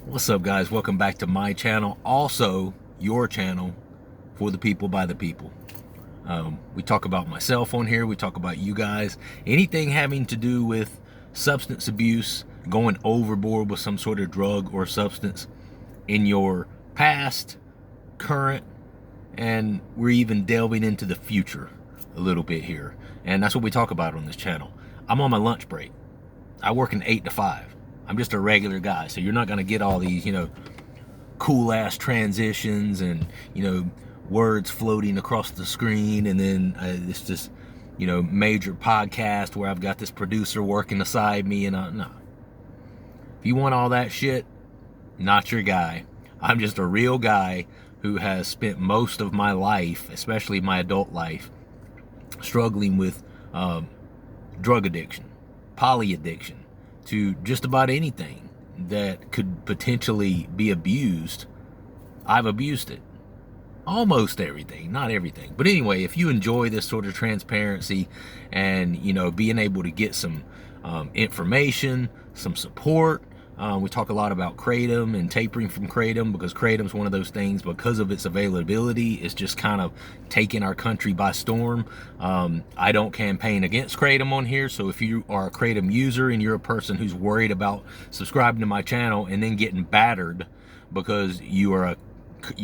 What's up, guys? Welcome back to my channel, also your channel for the people by the people. We talk about myself on here, we talk about you guys, anything having to do with substance abuse, going overboard with some sort of drug or substance in your past, current, and we're even delving into the future a little bit here. And that's what we talk about on this channel. I'm on my lunch break. I work an 8 to 5. I'm just a regular guy, so you're not gonna get all these, cool ass transitions and, words floating across the screen, and then it's just, major podcast where I've got this producer working beside me, and no. If you want all that shit, not your guy. I'm just a real guy who has spent most of my life, especially my adult life, struggling with drug addiction, poly addiction, to just about anything that could potentially be abused. I've abused it. Almost everything, not everything. But anyway, if you enjoy this sort of transparency and, being able to get some information, some support, we talk a lot about Kratom and tapering from Kratom, because Kratom's one of those things, because of its availability, it's just kind of taking our country by storm. I don't campaign against Kratom on here, so if you are a Kratom user and you're a person who's worried about subscribing to my channel and then getting battered because you are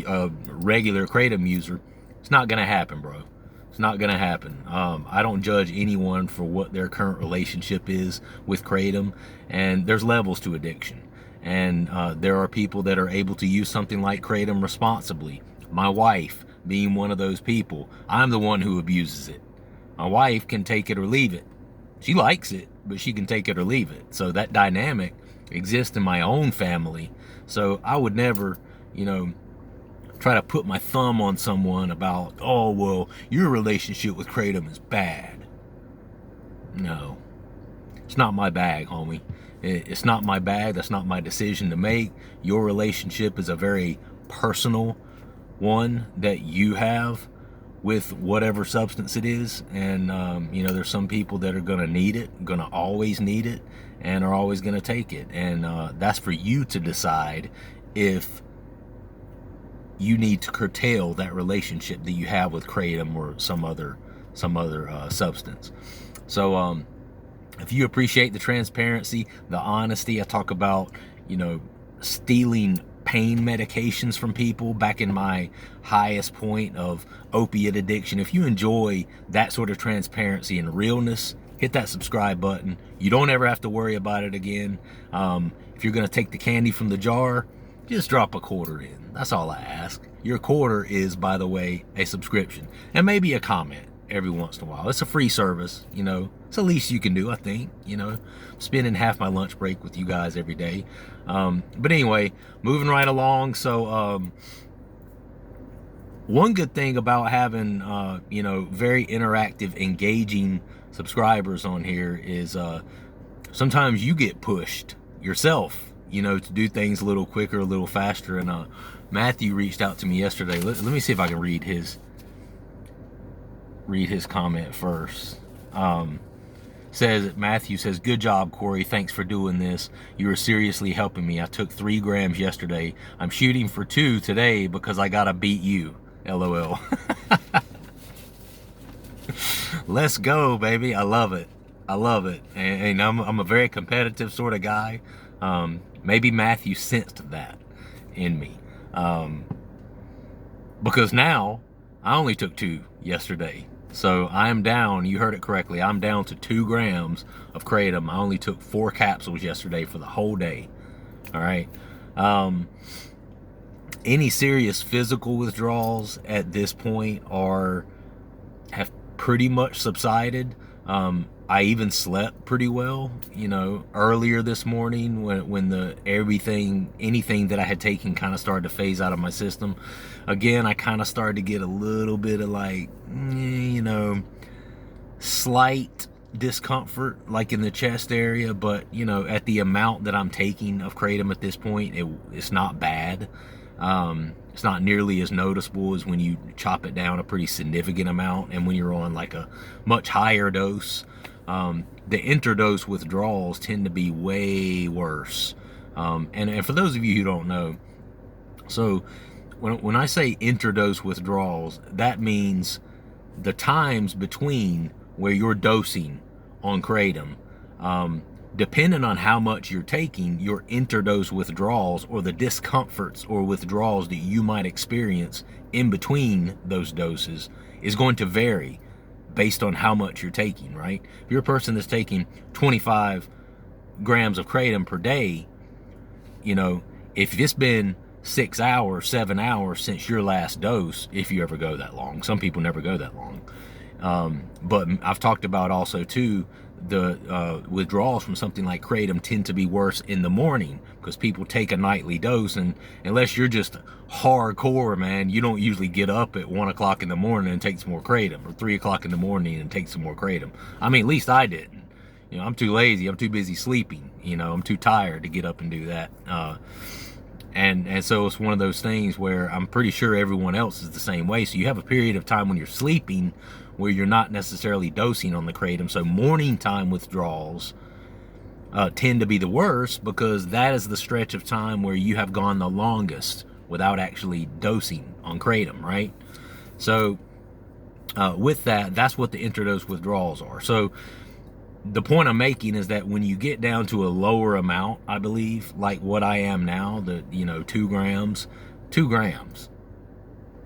a regular Kratom user, it's not gonna happen, bro. It's not gonna happen. I don't judge anyone for what their current relationship is with Kratom, and there's levels to addiction, and there are people that are able to use something like Kratom responsibly. My wife being one of those people. I'm the one who abuses it. My wife can take it or leave it. She likes it, but she can take it or leave it. So that dynamic exists in my own family. So I would never, try to put my thumb on someone about, oh, well, your relationship with Kratom is bad. No, it's not my bag, homie. It's not my bag. That's not my decision to make. Your relationship is a very personal one that you have with whatever substance it is. And, there's some people that are going to need it, going to always need it, and are always going to take it. And that's for you to decide if you need to curtail that relationship that you have with Kratom or some other substance. So if you appreciate the transparency, the honesty, I talk about, stealing pain medications from people back in my highest point of opiate addiction. If you enjoy that sort of transparency and realness, hit that subscribe button. You don't ever have to worry about it again. If you're gonna take the candy from the jar, just drop a quarter in. That's all I ask. Your quarter is, by the way, a subscription, and maybe a comment every once in a while. It's a free service, it's the least you can do, I think. Spending half my lunch break with you guys every day. But anyway, moving right along. So one good thing about having very interactive, engaging subscribers on here is sometimes you get pushed yourself, to do things a little quicker, a little faster. And Matthew reached out to me yesterday. Let me see if I can read his comment first. Matthew says, "Good job, Corey. Thanks for doing this. You are seriously helping me. I took 3 grams yesterday. I'm shooting for 2 today because I gotta beat you. LOL." Let's go, baby. I love it. And I'm a very competitive sort of guy. Maybe Matthew sensed that in me. Because now I only took 2 yesterday. So I'm down, you heard it correctly, I'm down to 2 grams of Kratom. I only took 4 capsules yesterday for the whole day. All right. Any serious physical withdrawals at this point have pretty much subsided. I even slept pretty well, earlier this morning when anything that I had taken kind of started to phase out of my system. Again, I kind of started to get a little bit of slight discomfort, like in the chest area, but at the amount that I'm taking of Kratom at this point, it's not bad. It's not nearly as noticeable as when you chop it down a pretty significant amount, and when you're on like a much higher dose. The interdose withdrawals tend to be way worse. And for those of you who don't know, so when I say interdose withdrawals, that means the times between where you're dosing on Kratom, depending on how much you're taking, your interdose withdrawals, or the discomforts or withdrawals that you might experience in between those doses, is going to vary based on how much you're taking, right? If you're a person that's taking 25 grams of Kratom per day, you know, if it's been 6 hours, 7 hours since your last dose, if you ever go that long, some people never go that long. But I've talked about also too, the withdrawals from something like Kratom tend to be worse in the morning because people take a nightly dose, and unless you're just hardcore, man, you don't usually get up at 1 o'clock in the morning and take some more Kratom, or 3 o'clock in the morning and take some more Kratom. I mean, at least I didn't. You know, I'm too lazy. I'm too busy sleeping. You know, I'm too tired to get up and do that. And so it's one of those things where I'm pretty sure everyone else is the same way. So you have a period of time when you're sleeping where you're not necessarily dosing on the Kratom. So morning time withdrawals tend to be the worst, because that is the stretch of time where you have gone the longest without actually dosing on Kratom, right? So with that, that's what the interdose withdrawals are. So the point I'm making is that when you get down to a lower amount, I believe, like what I am now, 2 grams,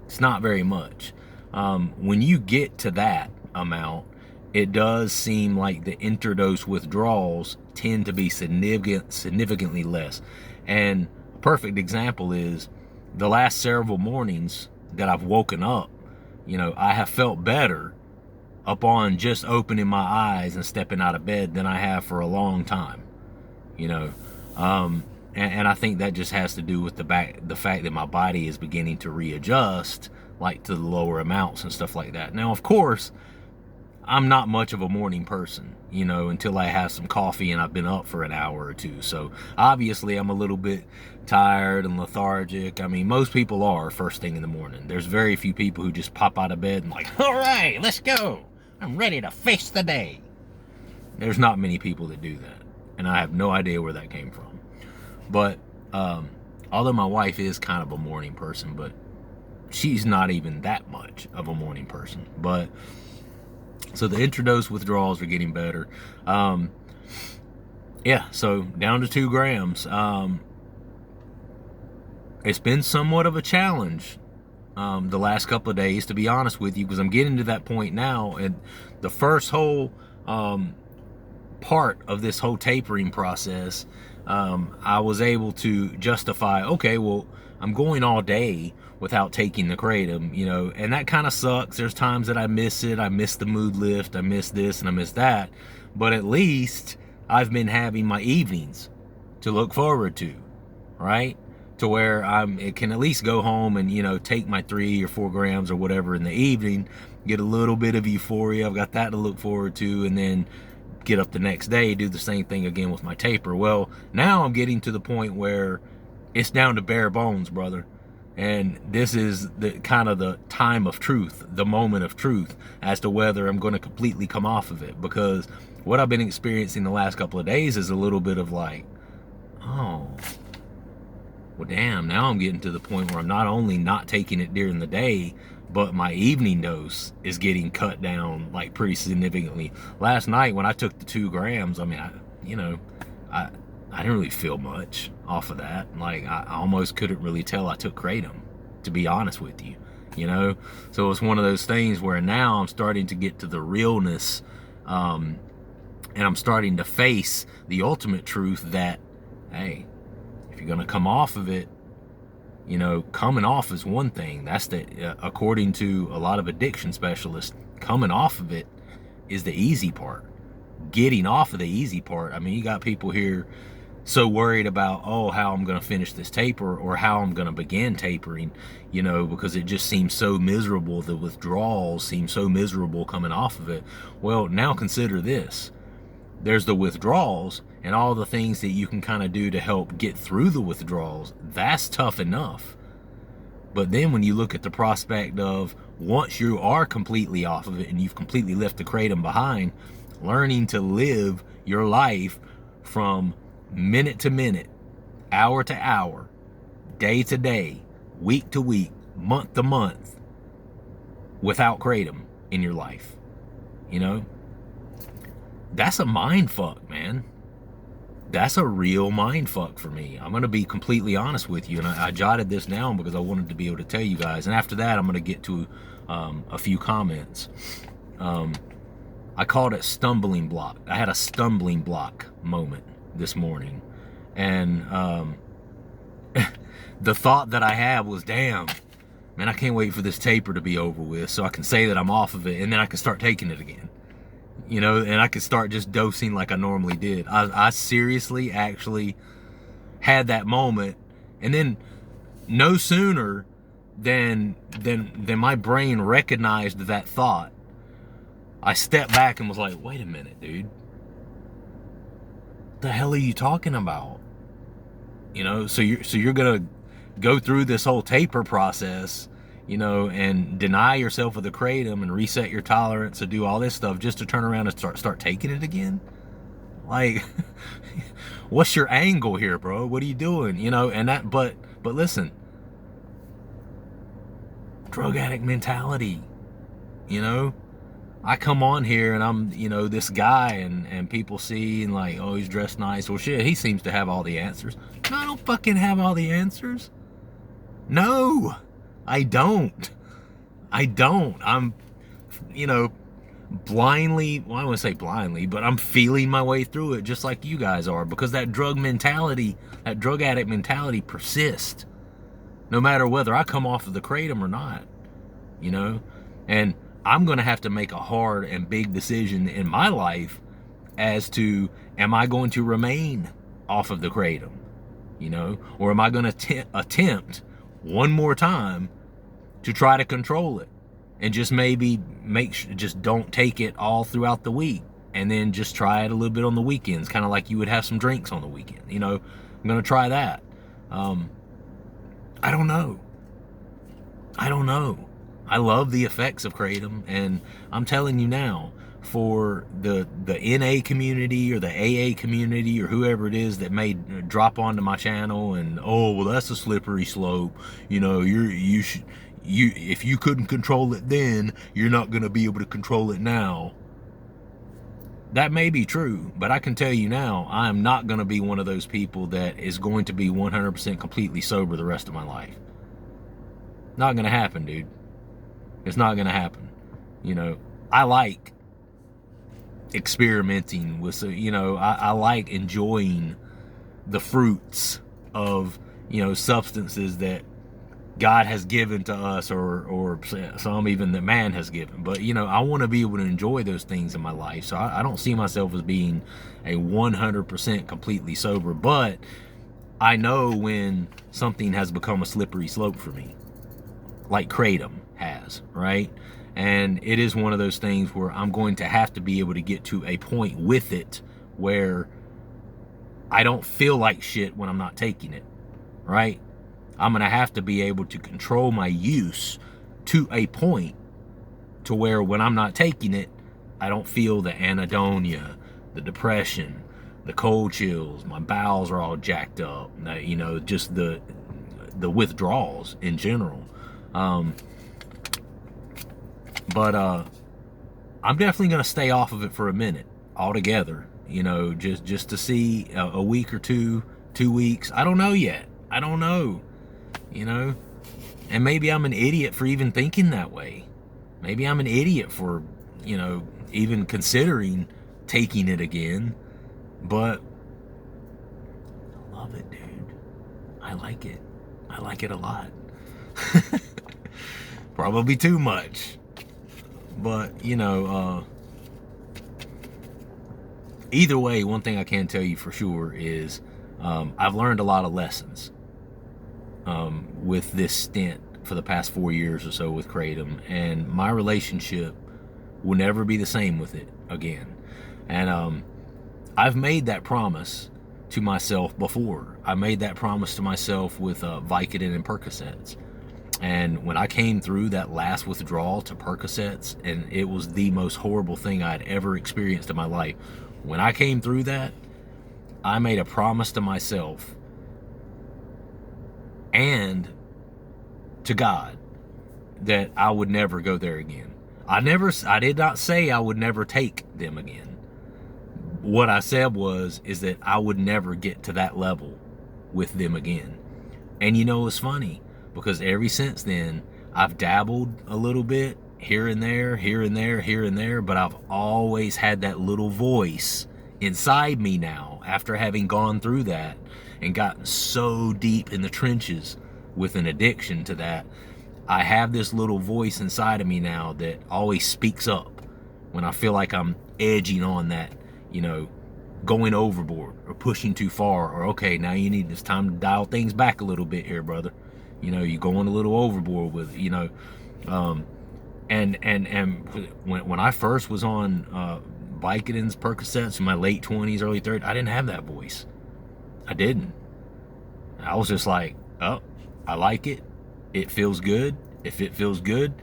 it's not very much. When you get to that amount, it does seem like the interdose withdrawals tend to be significantly less. And a perfect example is the last several mornings that I've woken up, I have felt better upon just opening my eyes and stepping out of bed than I have for a long time, and I think that just has to do with the fact that my body is beginning to readjust, like to the lower amounts and stuff like that. Now, of course, I'm not much of a morning person, until I have some coffee and I've been up for an hour or two. So obviously I'm a little bit tired and lethargic. I mean, most people are first thing in the morning. There's very few people who just pop out of bed and like, all right, let's go, I'm ready to face the day. There's not many people that do that, and I have no idea where that came from. But although my wife is kind of a morning person, but she's not even that much of a morning person. But so the interdose withdrawals are getting better. So down to 2 grams. It's been somewhat of a challenge the last couple of days, to be honest with you, because I'm getting to that point now, and the first whole part of this whole tapering process, I was able to justify, okay, well, I'm going all day without taking the Kratom, and that kind of sucks. There's times that I miss it. I miss the mood lift. I miss this and I miss that. But at least I've been having my evenings to look forward to, right? To where it can at least go home and, take my 3 or 4 grams or whatever in the evening, get a little bit of euphoria. I've got that to look forward to, and then get up the next day, do the same thing again with my taper. Well, now I'm getting to the point where it's down to bare bones, brother. And this is the kind of the time of truth, the moment of truth, as to whether I'm going to completely come off of it. Because what I've been experiencing the last couple of days is a little bit of like, oh, well, damn, now I'm getting to the point where I'm not only not taking it during the day, but my evening dose is getting cut down like pretty significantly. Last night when I took the 2 grams, I mean, I didn't really feel much off of that. Like, I almost couldn't really tell I took Kratom, to be honest with you, So it's one of those things where now I'm starting to get to the realness, and I'm starting to face the ultimate truth that, hey, if you're going to come off of it, coming off is one thing. That's according to a lot of addiction specialists, coming off of it is the easy part. Getting off of the easy part, I mean, you got people here so worried about, how I'm going to finish this taper, or how I'm going to begin tapering, because it just seems so miserable. The withdrawals seem so miserable coming off of it. Well, now consider this. There's the withdrawals and all the things that you can kind of do to help get through the withdrawals. That's tough enough. But then when you look at the prospect of, once you are completely off of it and you've completely left the Kratom behind, learning to live your life from minute to minute, hour to hour, day to day, week to week, month to month, without Kratom in your life. You know, that's a mind fuck, man. That's a real mind fuck for me. I'm going to be completely honest with you. And I jotted this down because I wanted to be able to tell you guys. And after that, I'm going to get to a few comments. I called it stumbling block. I had a stumbling block moment this morning. And the thought that I had was, damn, man, I can't wait for this taper to be over with so I can say that I'm off of it, and then I can start taking it again. You know, and I could start just dosing like I normally did. I seriously actually had that moment, and then no sooner than my brain recognized that thought, I stepped back and was like, wait a minute, dude. What the hell are you talking about? You know, so you're gonna go through this whole taper process, you know, and deny yourself of the Kratom and reset your tolerance and do all this stuff just to turn around and start taking it again? Like, what's your angle here, bro? What are you doing? You know, and that, but listen, drug addict mentality, you know? I come on here and I'm, you know, this guy and people see and like, oh, he's dressed nice. Well, shit, he seems to have all the answers. No, I don't fucking have all the answers. No. I don't. I'm, you know, blindly, well, I wouldn't say blindly, but I'm feeling my way through it just like you guys are, because that drug mentality, that drug addict mentality persists no matter whether I come off of the Kratom or not, you know? And I'm going to have to make a hard and big decision in my life as to, am I going to remain off of the Kratom, you know, or am I going to attempt one more time to try to control it and just maybe just don't take it all throughout the week, and then just try it a little bit on the weekends, kind of like you would have some drinks on the weekend. You know, I'm going to try that. I don't know. I love the effects of Kratom, and I'm telling you now, for the NA community or the AA community or whoever it is that may drop onto my channel and, oh, well, that's a slippery slope. You know, if you couldn't control it then, you're not going to be able to control it now. That may be true, but I can tell you now, I am not going to be one of those people that is going to be 100% completely sober the rest of my life. Not going to happen, dude. It's not going to happen. You know, I like experimenting with, you know, I like enjoying the fruits of, you know, substances that God has given to us, or some even that man has given. But, you know, I want to be able to enjoy those things in my life. So I don't see myself as being a 100% completely sober, but I know when something has become a slippery slope for me, like Kratom has, right? And it is one of those things where I'm going to have to be able to get to a point with it where I don't feel like shit when I'm not taking it, right? I'm going to have to be able to control my use to a point to where when I'm not taking it, I don't feel the anhedonia, the depression, the cold chills, my bowels are all jacked up, you know, just the withdrawals in general. But I'm definitely going to stay off of it for a minute altogether, you know, just to see a week or 2 weeks. I don't know yet. I don't know, you know, and maybe I'm an idiot for even thinking that way. Maybe I'm an idiot for, you know, even considering taking it again, but I love it, dude. I like it. I like it a lot. Probably too much. But, you know, either way, one thing I can tell you for sure is I've learned a lot of lessons with this stint for the past 4 years or so with Kratom, and my relationship will never be the same with it again. And I've made that promise to myself before. I made that promise to myself with Vicodin and Percocets. And when I came through that last withdrawal to Percocets, and it was the most horrible thing I'd ever experienced in my life, when I came through that, I made a promise to myself and to God that I would never go there again. I did not say I would never take them again. What I said is that I would never get to that level with them again. And you know, it's funny because ever since then, I've dabbled a little bit here and there, here and there, here and there, but I've always had that little voice inside me now, after having gone through that and gotten so deep in the trenches with an addiction to that. I have this little voice inside of me now that always speaks up when I feel like I'm edging on that, you know, going overboard or pushing too far, or okay, now it's time to dial things back a little bit here, brother. You know, you're going a little overboard with, you know, and when I first was on Vicodins, Percocets in my late 20s, early 30s, I didn't have that voice. I didn't. I was just like, oh, I like it. It feels good. If it feels good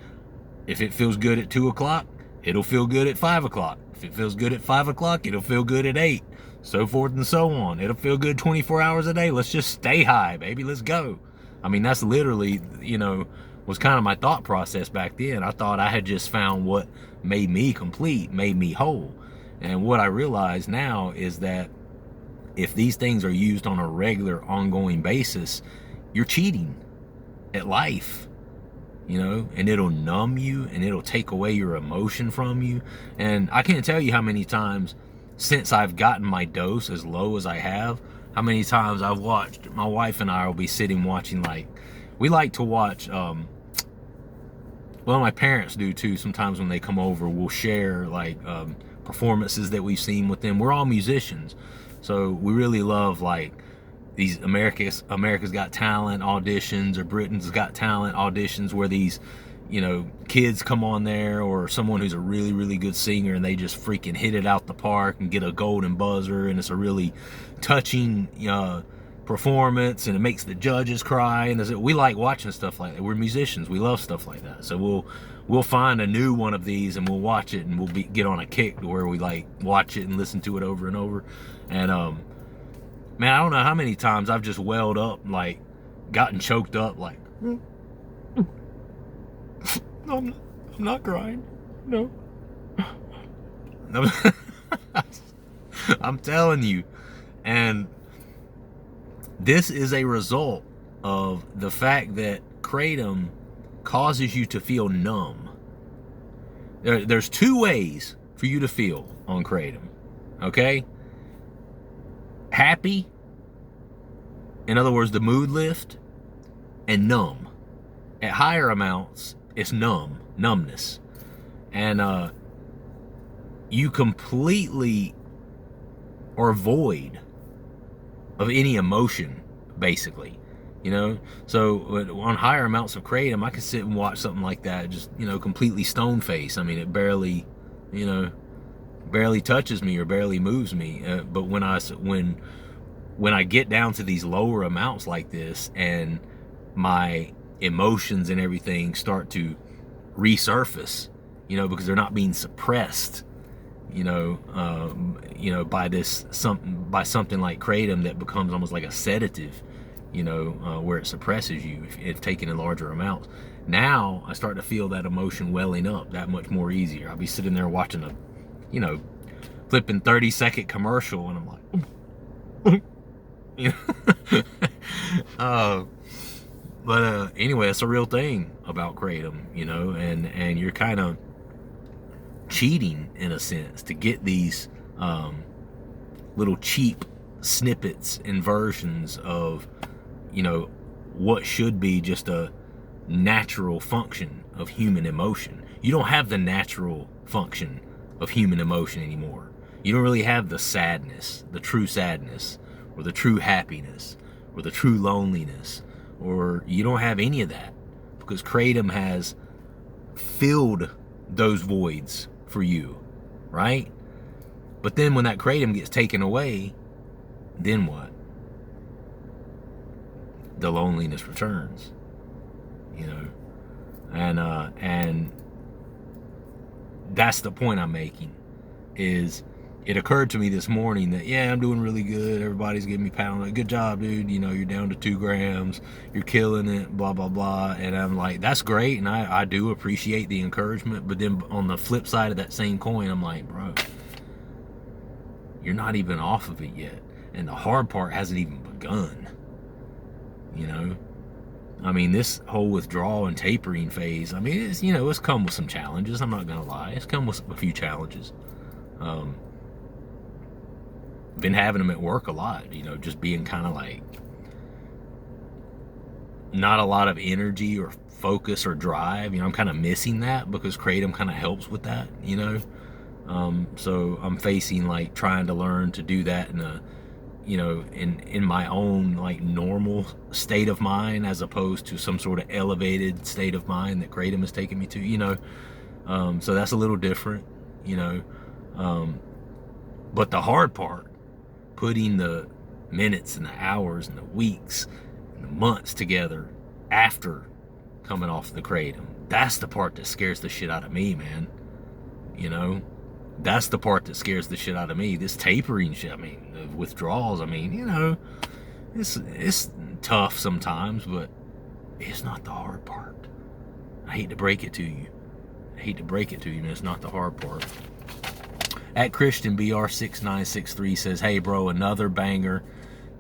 at 2 o'clock, it'll feel good at 5 o'clock. If it feels good at 5 o'clock, it'll feel good at 8. So forth and so on. It'll feel good 24 hours a day. Let's just stay high, baby. Let's go. I mean, that's literally, you know, was kind of my thought process back then. I thought I had just found what made me complete, made me whole. And what I realize now is that if these things are used on a regular, ongoing basis, you're cheating at life, you know, and it'll numb you and it'll take away your emotion from you. And I can't tell you how many times since I've gotten my dose as low as I have, how many times I've watched, my wife and I will be sitting watching, like, we like to watch, well, my parents do too. Sometimes when they come over, we'll share like performances that we've seen with them. We're all musicians, so we really love like these America's Got Talent auditions or Britain's Got Talent auditions where these, you know, kids come on there, or someone who's a really, really good singer and they just freaking hit it out the park and get a golden buzzer, and it's a really touching performance and it makes the judges cry. And we like watching stuff like that. We're musicians, we love stuff like that. So we'll find a new one of these and we'll watch it, and we'll get on a kick to where we like watch it and listen to it over and over. And man, I don't know how many times I've just welled up, like, gotten choked up, like, I'm not crying, no. I'm telling you. And this is a result of the fact that Kratom causes you to feel numb. There's two ways for you to feel on Kratom, okay? Happy, in other words, the mood lift, and numb. At higher amounts, it's numbness. And you completely are void of any emotion, basically. You know, so on higher amounts of Kratom, I can sit and watch something like that, just, you know, completely stone face. I mean, it barely, you know, barely touches me or barely moves me. But when I get down to these lower amounts like this, and my emotions and everything start to resurface, you know, because they're not being suppressed, you know, by something like Kratom that becomes almost like a sedative, you know, where it suppresses you if taken in larger amounts. Now I start to feel that emotion welling up that much more easier. I'll be sitting there watching a, you know, flipping 30-second commercial, and I'm like, you know. But anyway, it's a real thing about Kratom, you know, and you're kind of cheating in a sense to get these little cheap snippets and versions of, you know, what should be just a natural function of human emotion. You don't have the natural function of human emotion anymore. You don't really have the sadness, the true sadness, or the true happiness, or the true loneliness, or you don't have any of that, because Kratom has filled those voids for you, right? But then when that Kratom gets taken away, then what? The loneliness returns, you know, and that's the point I'm making, is it occurred to me this morning that, yeah, I'm doing really good. Everybody's giving me pat on it. Good job, dude. You know, you're down to 2 grams. You're killing it, blah, blah, blah. And I'm like, that's great. And I do appreciate the encouragement. But then on the flip side of that same coin, I'm like, bro, you're not even off of it yet. And the hard part hasn't even begun. You know? I mean, this whole withdrawal and tapering phase, I mean, it's, you know, it's come with some challenges. I'm not going to lie. It's come with a few challenges. Been having them at work a lot, you know, just being kind of like not a lot of energy or focus or drive. You know, I'm kind of missing that because Kratom kind of helps with that, you know. So I'm facing like trying to learn to do that in a, you know, in my own like normal state of mind, as opposed to some sort of elevated state of mind that Kratom has taken me to, you know. So that's a little different, you know. But the hard part, putting the minutes and the hours and the weeks and the months together after coming off the Kratom, that's the part that scares the shit out of me, man. You know, that's the part that scares the shit out of me. This tapering shit, I mean, the withdrawals, I mean, you know, it's tough sometimes, but it's not the hard part. I hate to break it to you. Man. It's not the hard part. At Christian BR6963 says, hey bro, another banger.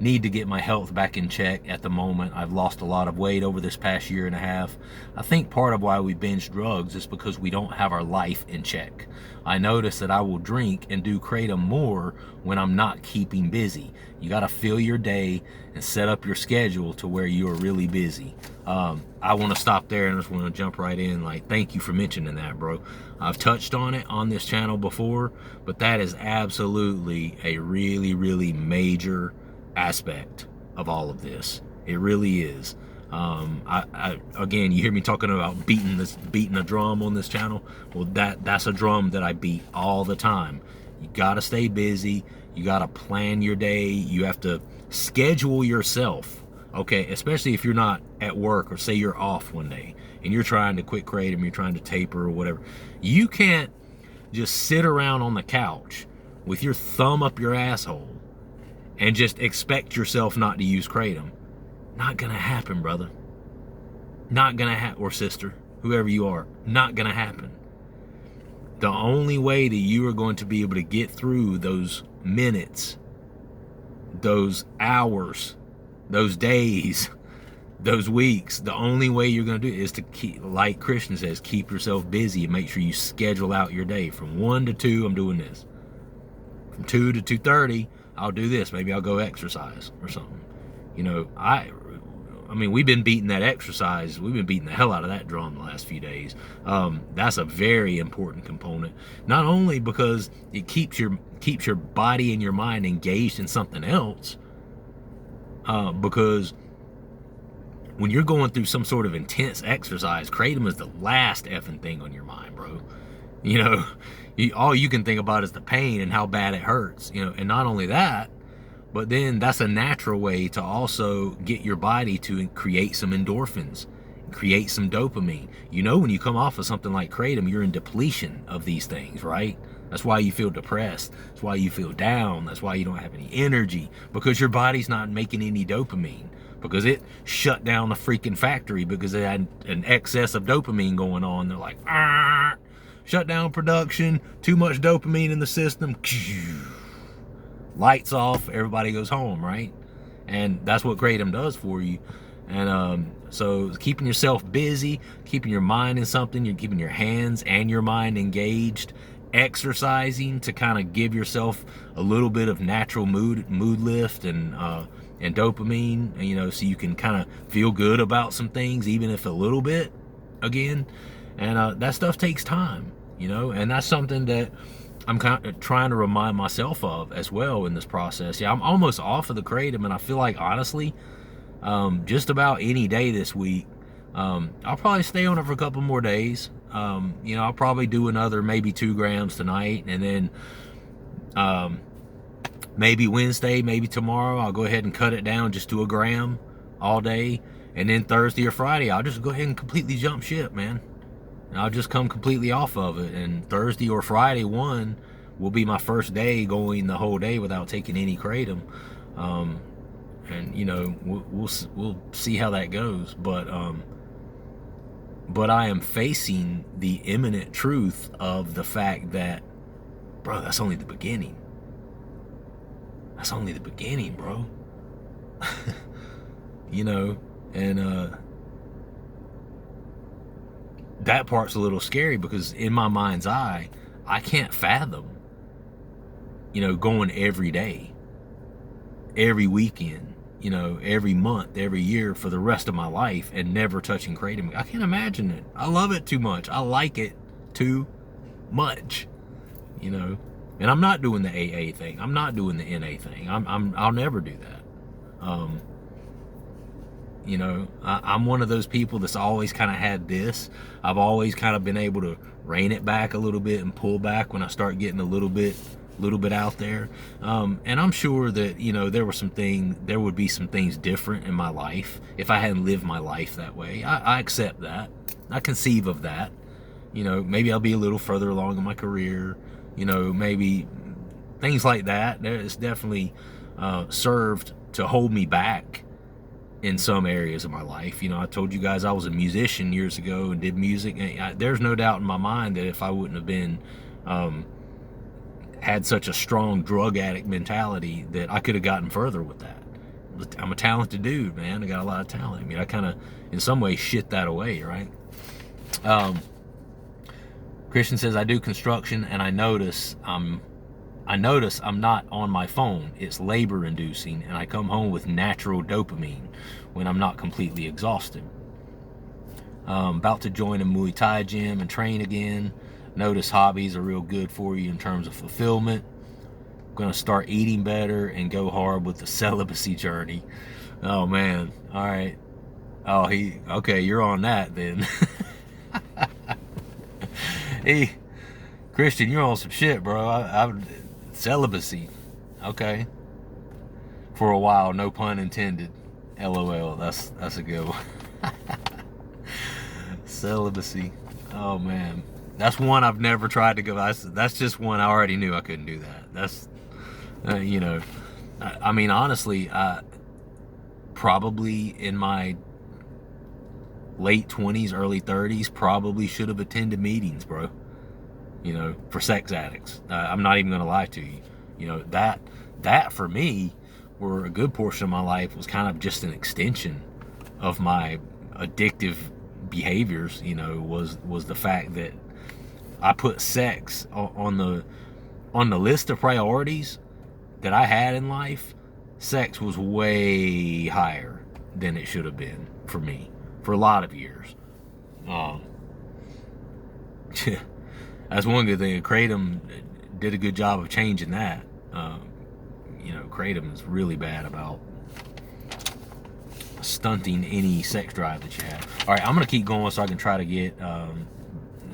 Need to get my health back in check at the moment. I've lost a lot of weight over this past year and a half. I think part of why we binge drugs is because we don't have our life in check. I notice that I will drink and do Kratom more when I'm not keeping busy. You got to fill your day and set up your schedule to where you are really busy. I want to stop there and I just want to jump right in. Like, thank you for mentioning that, bro. I've touched on it on this channel before, but that is absolutely a really, really major aspect of all of this. It really is. Again, you hear me talking about beating a drum on this channel. Well, that's a drum that I beat all the time. You gotta stay busy. You gotta plan your day. You have to schedule yourself. Okay, especially if you're not at work, or say you're off one day and you're trying to quit Kratom, you're trying to taper or whatever. You can't just sit around on the couch with your thumb up your asshole and just expect yourself not to use Kratom. Not gonna happen, brother. Not gonna happen, or sister, whoever you are. Not gonna happen. The only way that you are going to be able to get through those minutes, those hours, those days, those weeks, the only way you're going to do it is to keep, like Christian says, keep yourself busy and make sure you schedule out your day. From 1 to 2, I'm doing this. From 2 to 2:30, I'll do this. Maybe I'll go exercise or something. You know, I mean, we've been beating that exercise. We've been beating the hell out of that drum the last few days. That's a very important component. Not only because it keeps your body and your mind engaged in something else, because when you're going through some sort of intense exercise, Kratom is the last effing thing on your mind, bro. You know, all you can think about is the pain and how bad it hurts. You know, and not only that, but then that's a natural way to also get your body to create some endorphins, create some dopamine. You know, when you come off of something like Kratom, you're in depletion of these things, right? That's why you feel depressed. That's why you feel down. That's why you don't have any energy, because your body's not making any dopamine, because it shut down the freaking factory because it had an excess of dopamine going on. They're like, shut down production, too much dopamine in the system. Lights off, everybody goes home, right? And that's what Kratom does for you. And so keeping yourself busy, keeping your mind in something, you're keeping your hands and your mind engaged, exercising to kind of give yourself a little bit of natural mood lift and dopamine, you know, so you can kind of feel good about some things, even if a little bit, again. And that stuff takes time, you know, and that's something that I'm kind of trying to remind myself of as well in this process. Yeah, I'm almost off of the Kratom, and I feel like, honestly, just about any day this week, I'll probably stay on it for a couple more days. You know, I'll probably do another maybe 2 grams tonight, and then maybe Wednesday, maybe tomorrow, I'll go ahead and cut it down just to 1 gram all day. And then Thursday or Friday, I'll just go ahead and completely jump ship, man. And I'll just come completely off of it. And Thursday or Friday, will be my first day going the whole day without taking any Kratom. And you know, we'll see how that goes. But I am facing the imminent truth of the fact that, bro, that's only the beginning. That's only the beginning, bro. You know, and that part's a little scary, because in my mind's eye, I can't fathom, you know, going every day, every weekend, you know, every month, every year for the rest of my life and never touching Kratom. I can't imagine it. I love it too much. I like it too much, you know. And I'm not doing the AA thing. I'm not doing the NA thing. I'll never do that. You know, I'm one of those people that's always kind of had this. I've always kind of been able to rein it back a little bit and pull back when I start getting a little bit out there. And I'm sure that, you know, there would be some things different in my life if I hadn't lived my life that way. I accept that. I conceive of that. You know, maybe I'll be a little further along in my career. You know, maybe things like that. It's definitely served to hold me back in some areas of my life. You know, I told you guys I was a musician years ago and did music. And there's no doubt in my mind that if I wouldn't have been had such a strong drug addict mentality, that I could have gotten further with that. I'm a talented dude, man. I got a lot of talent. I mean, I kind of, in some ways, shit that away, right? Christian says, I do construction and I notice I'm not on my phone. It's labor inducing, and I come home with natural dopamine when I'm not completely exhausted. About to join a Muay Thai gym and train again. Notice hobbies are real good for you in terms of fulfillment. Gonna start eating better and go hard with the celibacy journey. Oh man, all right. Oh, okay, you're on that then. Hey, Christian, you're on some shit, bro. Celibacy, okay. For a while, no pun intended. LOL. That's a good one. Celibacy. Oh man, that's one I've never tried to go. That's just one I already knew I couldn't do that. That's you know, I mean, honestly, probably in my late 20s, early 30s, probably should have attended meetings, bro. You know, for sex addicts. I'm not even gonna lie to you. You know, that for me, where a good portion of my life was kind of just an extension of my addictive behaviors. You know, was the fact that I put sex on the list of priorities that I had in life. Sex was way higher than it should have been for me for a lot of years. That's one good thing. Kratom did a good job of changing that. You know, Kratom is really bad about stunting any sex drive that you have. All right, I'm gonna keep going so I can try to get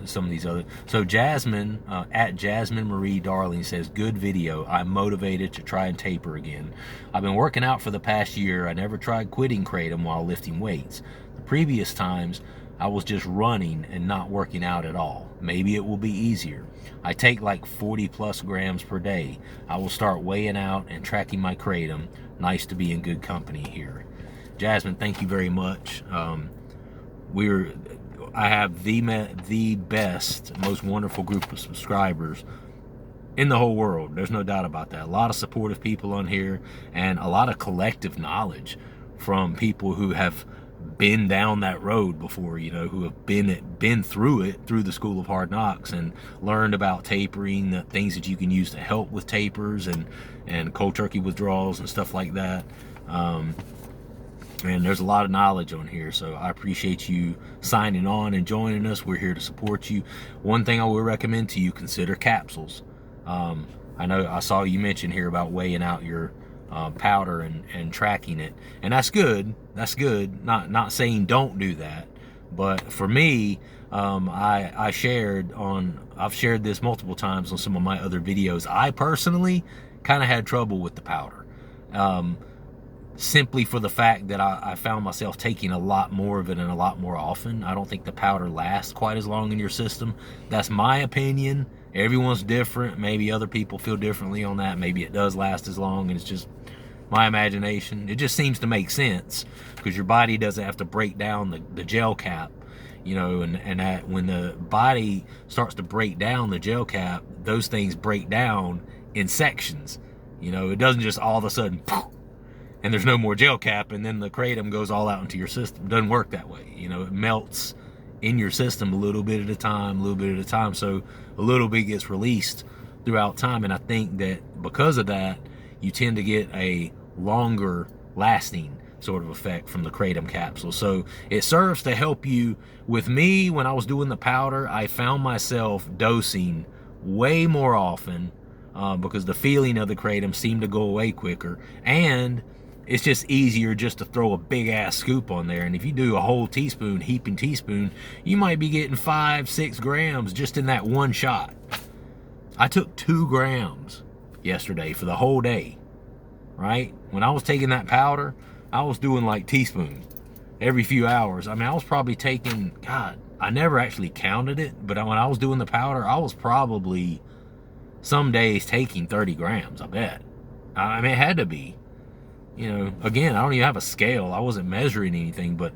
some of these other. So Jasmine at Jasmine Marie Darling says, good video. I'm motivated to try and taper again. I've been working out for the past year. I never tried quitting Kratom while lifting weights. The previous times I was just running and not working out at all. Maybe it will be easier. I take like 40 plus grams per day. I will start weighing out and tracking my Kratom. Nice to be in good company here. Jasmine, thank you very much. I have the best, most wonderful group of subscribers in the whole world. There's no doubt about that. A lot of supportive people on here, and a lot of collective knowledge from people who have been down that road before, you know, who have been through it, through the School of Hard Knocks, and learned about tapering, the things that you can use to help with tapers and cold turkey withdrawals and stuff like that. And there's a lot of knowledge on here, so I appreciate you signing on and joining us. We're here to support you. One thing I would recommend to you, consider capsules. I know I saw you mention here about weighing out your powder and tracking it, and that's good. That's good. Not saying don't do that, but for me, I've shared this multiple times on some of my other videos. I personally kind of had trouble with the powder. Simply for the fact that I found myself taking a lot more of it and a lot more often. I don't think the powder lasts quite as long in your system. That's my opinion, Everyone's different. Maybe other people feel differently on that. Maybe it does last as long, and it's just my imagination. It just seems to make sense because your body doesn't have to break down the gel cap, you know, and that when the body starts to break down the gel cap, those things break down in sections. You know, it doesn't just all of a sudden poof, and there's no more gel cap, and then the kratom goes all out into your system. It doesn't work that way. You know, it melts in your system a little bit at a time, a little bit at a time. So a little bit gets released throughout time. And I think that because of that, you tend to get a longer lasting sort of effect from the kratom capsule. So it serves to help you. With me, when I was doing the powder, I found myself dosing way more often because the feeling of the kratom seemed to go away quicker. And it's just easier just to throw a big ass scoop on there. And if you do a whole teaspoon, heaping teaspoon, you might be getting 5-6 grams just in that one shot. I took 2 grams yesterday for the whole day, right? When I was taking that powder, I was doing like teaspoon every few hours. I mean, I was probably taking, God, I never actually counted it, but when I was doing the powder, I was probably some days taking 30 grams, I bet. I mean, it had to be. You know, again, I don't even have a scale. I wasn't measuring anything, but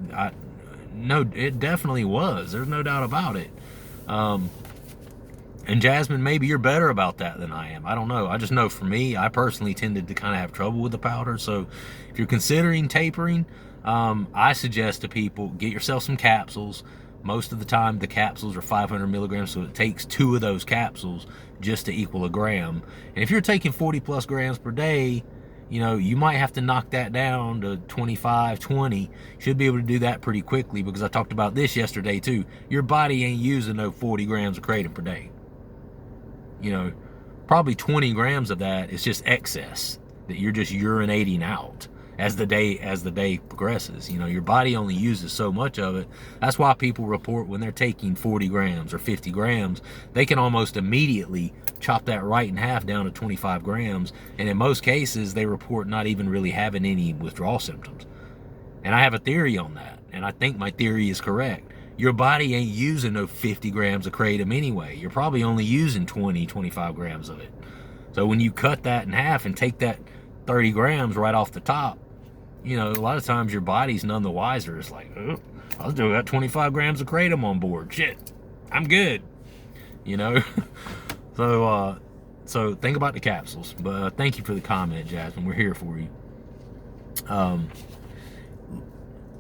no, it definitely was. There's no doubt about it. And Jasmine, maybe you're better about that than I am. I don't know. I just know for me, I personally tended to kind of have trouble with the powder. So if you're considering tapering, I suggest to people, get yourself some capsules. Most of the time, the capsules are 500 milligrams, so it takes 2 of those capsules just to equal a gram. And if you're taking 40 plus grams per day, you know, you might have to knock that down to 25, 20. Should be able to do that pretty quickly because I talked about this yesterday too. Your body ain't using no 40 grams of kratom per day. You know, probably 20 grams of that is just excess that you're just urinating out as the day progresses. You know, your body only uses so much of it. That's why people report when they're taking 40 grams or 50 grams, they can almost immediately chop that right in half down to 25 grams. And in most cases, they report not even really having any withdrawal symptoms. And I have a theory on that. And I think my theory is correct. Your body ain't using no 50 grams of kratom anyway. You're probably only using 20, 25 grams of it. So when you cut that in half and take that 30 grams right off the top, you know, a lot of times your body's none the wiser. It's like, oh, I still got 25 grams of kratom on board. Shit, I'm good. You know? So think about the capsules. But thank you for the comment, Jasmine. We're here for you.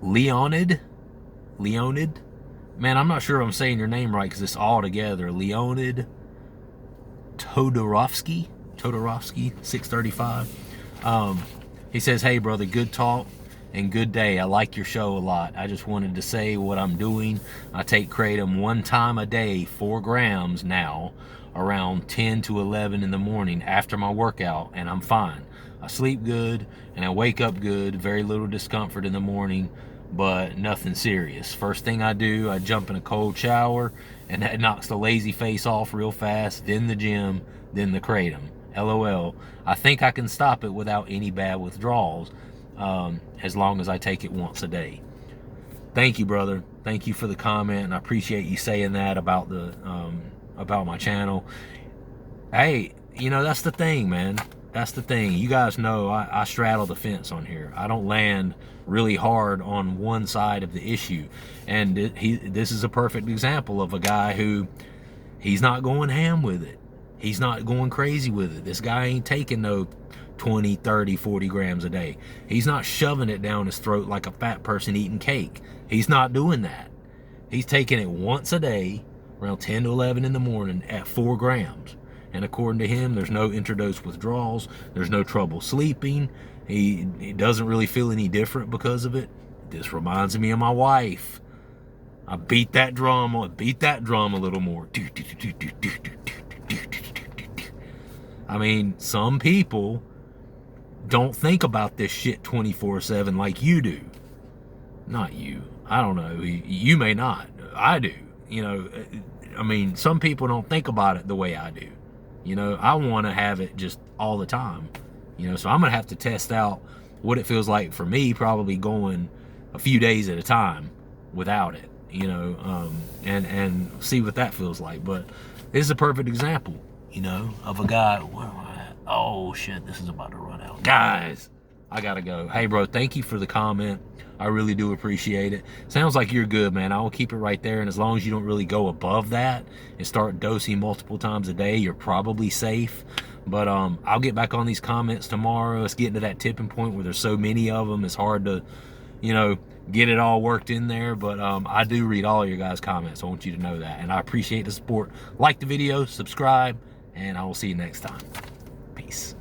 Leonid? Man, I'm not sure if I'm saying your name right because it's all together. Leonid Todorovsky, 635. He says, hey, brother, good talk and good day. I like your show a lot. I just wanted to say what I'm doing. I take kratom 1 time a day, 4 grams now, around 10 to 11 in the morning after my workout, and I'm fine. I sleep good, and I wake up good. Very little discomfort in the morning, but nothing serious. First thing I do, I jump in a cold shower, and that knocks the lazy face off real fast. Then the gym, then the kratom. LOL. I think I can stop it without any bad withdrawals, as long as I take it once a day. Thank you, brother. Thank you for the comment, and I appreciate you saying that about the about my channel. Hey, you know, that's the thing, man. That's the thing. You guys know I straddle the fence on here. I don't land really hard on one side of the issue. And this is a perfect example of a guy who, he's not going ham with it. He's not going crazy with it. This guy ain't taking no 20, 30, 40 grams a day. He's not shoving it down his throat like a fat person eating cake. He's not doing that. He's taking it once a day, around 10 to 11 in the morning at 4 grams. And according to him, there's no intradose withdrawals. There's no trouble sleeping. He doesn't really feel any different because of it. This reminds me of my wife. I beat that drum a little more. I mean, some people don't think about this shit 24/7 like you do. Not you. I don't know. You may not. I do. You know, I mean, some people don't think about it the way I do. You know, I want to have it just all the time. You know, so I'm going to have to test out what it feels like for me, probably going a few days at a time without it, you know, and see what that feels like. But This is a perfect example, you know, of a guy. Where am I at? Oh shit, this is about to run out. Guys, I gotta go. Hey bro, thank you for the comment. I really do appreciate it. Sounds like you're good, man. I will keep it right there, and as long as you don't really go above that and start dosing multiple times a day, you're probably safe. But I'll get back on these comments tomorrow. It's getting to that tipping point where there's so many of them, it's hard to, you know, get it all worked in there. But I do read all of your guys' comments. I want you to know that, and I appreciate the support. Like the video, subscribe, and I will see you next time. Peace.